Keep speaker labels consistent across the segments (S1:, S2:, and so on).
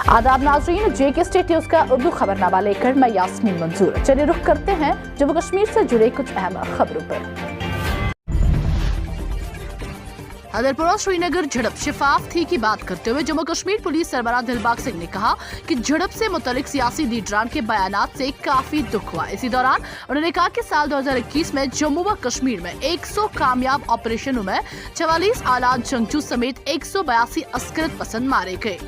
S1: आदाब नाज़रीन, JK state news का उर्दू खबरनामा लेकर मैं यास्मीन मंजूर। चलिए रुख करते हैं जम्मू कश्मीर से जुड़े कुछ अहम खबरों पर। हदरपुरा श्रीनगर झड़प शिफाफ थी की बात करते हुए जम्मू कश्मीर पुलिस सरबराह दिलबाग सिंह ने कहा कि झड़प से मुतल्लिक सियासी लीडरान के बयानात से काफी दुख हुआ। इसी दौरान उन्होंने कहा कि साल 2021 में जम्मू व कश्मीर में 100 कामयाब ऑपरेशनों में 44 आला जंगजू समेत 182 अस्करत पसंद मारे गए।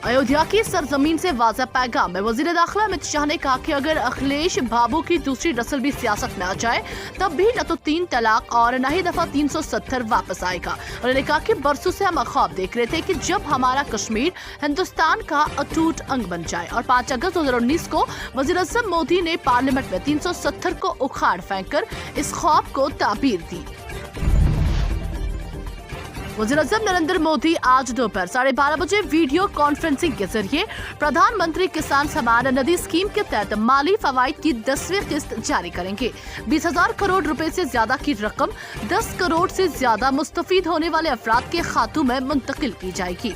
S1: अयोध्या की सरजमीन से वाज़ेह पैगाम में वज़ीर दाखिला अमित शाह ने कहा कि अगर अखिलेश बाबू की दूसरी नस्ल भी सियासत में आ जाए तब भी न तो 3 तलाक और न ही दफा 370 वापस आएगा। उन्होंने कहा कि बरसों से हम ख्वाब देख रहे थे कि जब हमारा कश्मीर हिंदुस्तान का अटूट अंग बन जाए, और 5 अगस्त 2019 को वज़ीर आज़म मोदी ने पार्लियामेंट में 370 को उखाड़ फेंक कर इस ख्वाब को ताबीर दी। वज़ीर-ए-आज़म नरेंद्र मोदी आज दोपहर 12:30 बजे वीडियो कॉन्फ्रेंसिंग के जरिए प्रधानमंत्री किसान सम्मान निधि स्कीम के तहत माली फवाइद की 10वीं किस्त जारी करेंगे। 20,000 करोड़ रुपए से ज्यादा की रकम 10 करोड़ से ज्यादा मुस्तफीद होने वाले अफराद के खातों में मुंतकिल की जाएगी।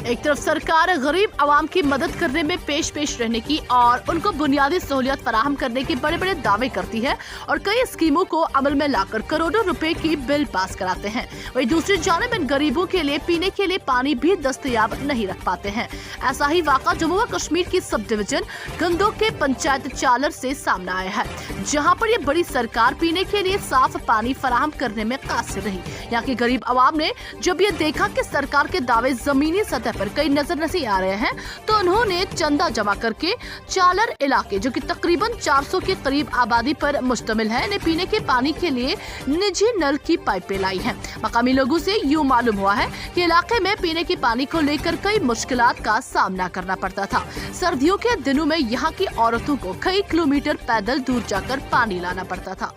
S1: एक तरफ सरकार गरीब आवाम की मदद करने में पेश रहने की और उनको बुनियादी सहूलियत फराहम करने के बड़े बड़े दावे करती है और कई स्कीमों को अमल में लाकर करोड़ों रुपए की बिल पास कराते हैं, वहीं दूसरी जानिब इन गरीबों के लिए पीने के लिए पानी भी दस्तयाब नहीं रख पाते हैं। ऐसा ही वाक़ा जम्मू व कश्मीर की सब डिवीजन गंदोक के पंचायत चालर से सामने आया है, जहाँ पर ये बड़ी सरकार पीने के लिए साफ पानी फराहम करने में कासिर रही। यहाँ की गरीब आवाम ने जब ये देखा कि सरकार के दावे जमीनी सतह पर कई नजर नहीं आ रहे हैं तो उन्होंने चंदा जमा करके चालर इलाके, जो कि तकरीबन 400 के करीब आबादी पर मुश्तमिल है, ने पीने के पानी के लिए निजी नल की पाइपें लाई हैं। मकामी लोगों से यूं मालूम हुआ है कि इलाके में पीने के पानी को लेकर कई मुश्किलात का सामना करना पड़ता था। सर्दियों के दिनों में यहाँ की औरतों को कई किलोमीटर पैदल दूर जाकर पानी लाना पड़ता था।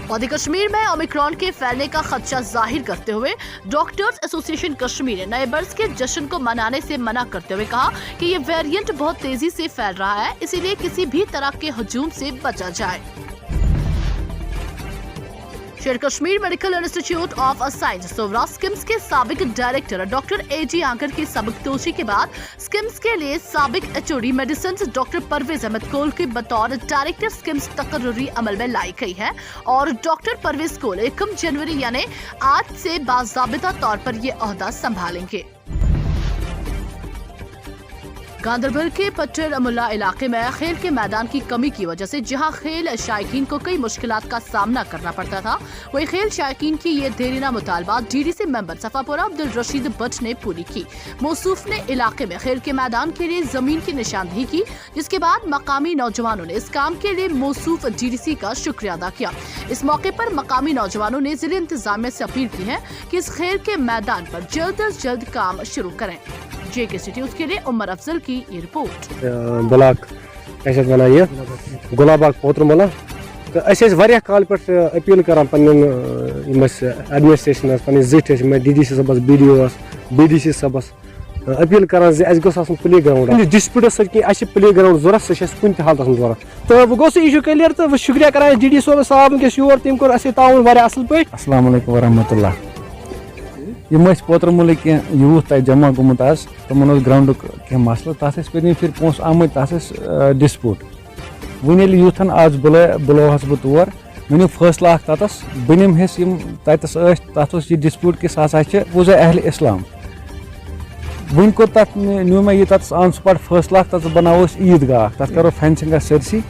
S1: मध्य कश्मीर में ओमिक्रॉन के फैलने का खदशा जाहिर करते हुए डॉक्टर्स एसोसिएशन कश्मीर ने नए बरस के जश्न को मनाने से मना करते हुए कहा कि ये वेरिएंट बहुत तेजी से फैल रहा है, इसीलिए किसी भी तरह के हजूम से बचा जाए। Sher Kashmir medical institute of science Soura SKIMS के साबिक डायरेक्टर डॉक्टर AG आंगर की सबकदोशी के बाद स्किम्स के लिए साबिक HOD medicine doctor Parvez Ahmad Koul की बतौर डायरेक्टर स्किम्स तकर्री अमल में लाई गई है और डॉक्टर परवेज कोल 1 जनवरी यानी आज से बाज़ाबिता तौर पर ये ओहदा संभालेंगे। गांदरबल के पट्टर मुल्ला इलाके में खेल के मैदान की कमी की वजह से जहां खेल शायकीन को कई मुश्किलात का सामना करना पड़ता था, वही खेल शायकीन की ये देरीना मुतालबा DDC मेंबर सफापुरा अब्दुल रशीद भट्ट ने पूरी की। मौसूफ ने इलाके में खेल के मैदान के लिए जमीन की निशानदेही की, जिसके बाद मकामी नौजवानों ने इस काम के लिए मौसूफ DDC का शुक्रिया अदा किया। इस मौके पर मकामी नौजवानों ने जिले इंतजामिया से अपील की है कि इस खेल के मैदान पर जल्द अज जल्द काम शुरू करें। JK न्यूज़ के लिए उमर अफजल की ये रिपोर्ट।
S2: ब्लॉक कैसे बना ये गुलाबाग पोत्रमला तो ऐसे वारिया काल पर अपील करान पन्नन एडमिनिस्ट्रेशन पन्नन जिट में DDC सबस BDC सबस अपील करान जे अस गोस आसन प्ले ग्राउंड डिस्प्यूट सर कि अस प्ले ग्राउंड जरूरत से कुन त हालत जरूरत तो वो गोस इशू क्लियर तो शुक्रिया करान DD साहब के योर तम कोर अस ताउन वारिया असल पे।
S3: अस्सलाम वालेकुम वरहमतुल्लाह। यम पोत्रमुल कह यूथ तक जमा गुमुत तमन ग्राउंड कह मसल तथ पे फिर पोस आम तथ डिस्प्यूट वन यूथन आज बुलोहस बह तौर वन फैसला तथस बह निम हिस तथस तथ यह डिस्प्यूट कि सह वुज़ अहल इस्लाम वन को तथ न्यू मे यह तथस ऑन स्पॉट फैसला तथ बनाओ ईदगाह तथ करो फेंसिंग सरसी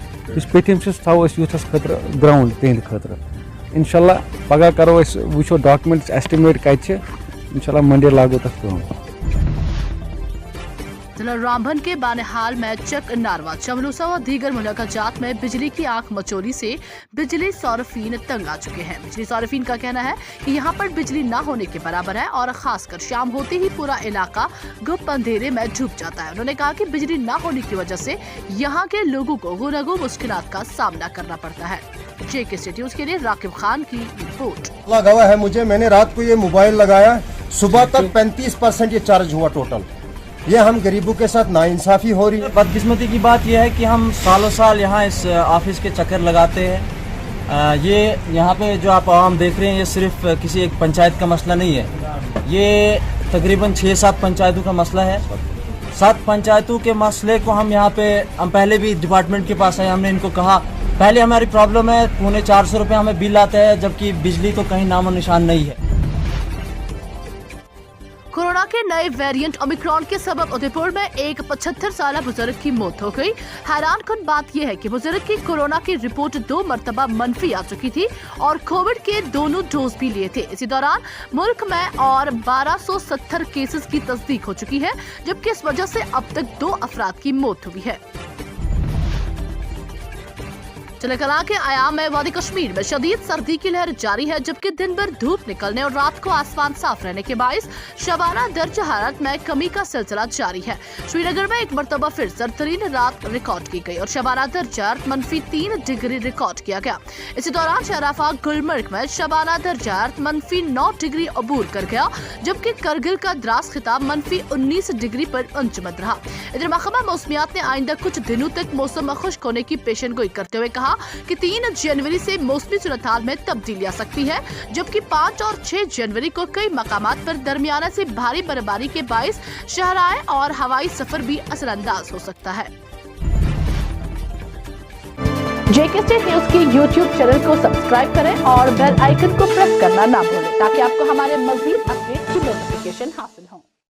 S3: पतिम थो यूथस खतर ग्राउंड तिहद खतर इंशाल्लाह पगह करो वो डॉक्यूमेंट्स एस्टिमेट कत इंशाल्लाह मंडे लागू तक काम।
S1: जिला रामबन के बानेहाल में चक नारवा चमलूसा व दीगर मुलाकात में बिजली की आंख मचोली से बिजली सार्फिन तंग आ चुके हैं। बिजली सार्फिन का कहना है कि यहाँ पर बिजली न होने के बराबर है और खासकर शाम होते ही पूरा इलाका गुप्त अंधेरे में डूब जाता है। उन्होंने कहा कि बिजली न होने की वजह से यहाँ के लोगों को गुनागो मुश्किलात का सामना करना पड़ता है। JK न्यूज़ के लिए राकिब खान की रिपोर्ट।
S4: लगा है मुझे, मैंने रात को ये मोबाइल लगाया, सुबह तक 35% ये चार्ज हुआ टोटल। ये हम गरीबों के साथ नाइंसाफी हो रही है।
S5: बदकिस्मती की बात यह है कि हम सालों साल यहाँ इस ऑफिस के चक्कर लगाते हैं یہ یہاں پہ جو آپ عوام دیکھ رہے ہیں یہ صرف کسی ایک پنچایت کا مسئلہ نہیں ہے، یہ تقریباً 6-7 پنچایتوں کا مسئلہ ہے۔ 7 پنچایتوں کے مسئلے کو ہم پہلے بھی ڈپارٹمنٹ کے پاس آئے، ہم نے ان کو کہا پہلے ہماری پرابلم ہے 450 روپے ہمیں بل آتا ہے جبکہ بجلی تو کہیں نام و نشان نہیں ہے۔
S1: کورونا کے نئے ویریئنٹ اومیکرون کے سبب ادے پور میں ایک 75 سالہ بزرگ کی موت ہو گئی۔ حیران کن بات یہ ہے کہ بزرگ کی کورونا کی رپورٹ 2 مرتبہ منفی آ چکی تھی اور کووڈ کے دونوں ڈوز بھی لیے تھے۔ اسی دوران ملک میں اور 1270 کیسز کی تصدیق ہو چکی ہے، جبکہ اس وجہ سے اب تک 2 افراد کی موت ہوئی ہے۔ چلے کلاں کے ایام میں وادی کشمیر میں شدید سردی کی لہر جاری ہے، جبکہ دن بھر دھوپ نکلنے اور رات کو آسمان صاف رہنے کے باعث شبانہ درجہ حرارت میں کمی کا سلسلہ جاری ہے۔ شری نگر میں ایک مرتبہ پھر سردترین رات ریکارڈ کی گئی اور شبانہ درجہ حرارت -3 ڈگری ریکارڈ کیا گیا۔ اسی دوران شہرافاق گلمرگ میں شبانہ درجہ حرارت -9 ڈگری عبور کر گیا، جبکہ کرگل کا دراز خطاب -19 ڈگری پر انجمد رہا۔ ادھر محکمہ موسمیات نے آئندہ کچھ دنوں تک موسم خشک ہونے کی پیشن گوئی کرتے ہوئے کہا کہ 3 جنوری سے موسمی صورتحال میں تبدیلی آ سکتی ہے، جبکہ 5 اور 6 جنوری کو کئی مقامات پر درمیانہ سے بھاری برفباری کے باعث شاہراہیں اور ہوائی سفر بھی اثر انداز ہو سکتا ہے۔ JK State نیوز کی YouTube چینل کو سبسکرائب کریں اور بیل آئیکن کو پریس کرنا نہ بھولیں تاکہ آپ کو ہمارے مزید اپڈیٹ کی نوٹیفیکیشن حاصل ہو۔